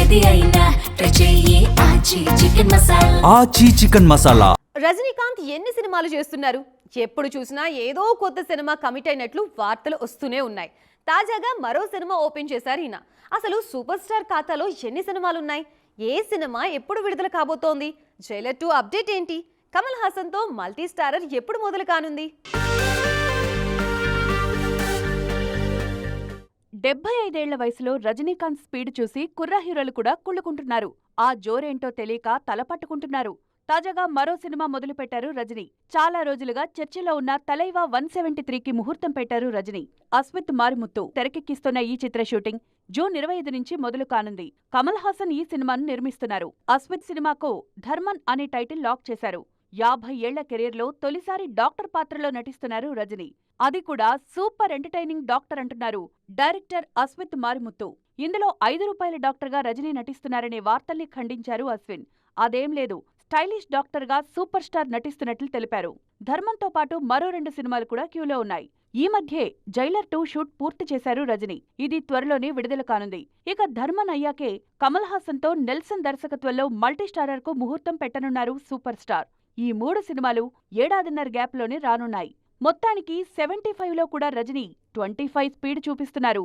ఏది అయినా ట్రై చెయ్యి ఆచి చికెన్ మసాలా. ఆచి చికెన్ మసాలా. రజనీకాంత్ ఎన్ని సినిమాలు చేస్తున్నారు? ఎప్పుడు చూసినా ఏదో కొత్త సినిమా కమిట్ అయినట్లు వార్తలు వస్తూనే ఉన్నాయి. తాజాగా మరో సినిమా ఓపెన్ చేశారు ఈయన. అసలు సూపర్ స్టార్ ఖాతాలో ఎన్ని సినిమాలున్నాయి? ఏ సినిమా ఎప్పుడు విడుదల కాబోతోంది? జైలర్ 2 అప్డేట్ ఏంటి? కమల్ హాసన్తో మల్టీ స్టారర్ ఎప్పుడు మొదలు కానుంది? 75 ఏళ్ల వయసులో రజనీకాంత్ స్పీడ్ చూసి కుర్ర హీరోలు కూడా కుళ్ళుకుంటున్నారు. ఆ జోరేంటో తెలియక తలపట్టుకుంటున్నారు. తాజాగా మరో సినిమా మొదలుపెట్టారు రజనీ. చాలా రోజులుగా చర్చలో ఉన్న తలైవా 173కి ముహూర్తం పెట్టారు రజనీ. అస్మిత్ మారిముత్తు తెరకెక్కిస్తున్న ఈ చిత్ర షూటింగ్ జూన్ 25 నుంచి మొదలు కానుంది. కమల్ హాసన్ ఈ సినిమాను నిర్మిస్తున్నారు. అస్మిత్ సినిమాకు ధర్మన్ అనే టైటిల్ లాక్ చేశారు. 50 ఏళ్ల కెరీర్లో తొలిసారి డాక్టర్ పాత్రలో నటిస్తున్నారు రజనీ. అది కూడా సూపర్ ఎంటర్టైనింగ్ డాక్టర్ అంటున్నారు డైరెక్టర్ అస్మిత్ మారిముత్తు. ఇందులో ₹5 డాక్టర్గా రజనీ నటిస్తున్నారనే వార్తల్ని ఖండించారు అశ్విన్. అదేం లేదు, స్టైలిష్ డాక్టర్గా సూపర్ స్టార్ నటిస్తున్నట్లు తెలిపారు. ధర్మంతో పాటు మరో 2 సినిమాలు కూడా క్యూలో ఉన్నాయి. ఈ మధ్యే జైలర్ 2 షూట్ పూర్తి చేశారు రజనీ. ఇది త్వరలోనే విడుదల కానుంది. ఇక ధర్మన్ అయ్యాకే కమల్ హాసన్తో నెల్సన్ దర్శకత్వంలో మల్టీ స్టారర్ కు ముహూర్తం పెట్టనున్నారు సూపర్ స్టార్. ఈ 3 సినిమాలు ఏడాదిన్నర గ్యాప్లోనే రానున్నాయి. మొత్తానికి 75లో కూడా రజనీ 25 స్పీడ్ చూపిస్తున్నారు.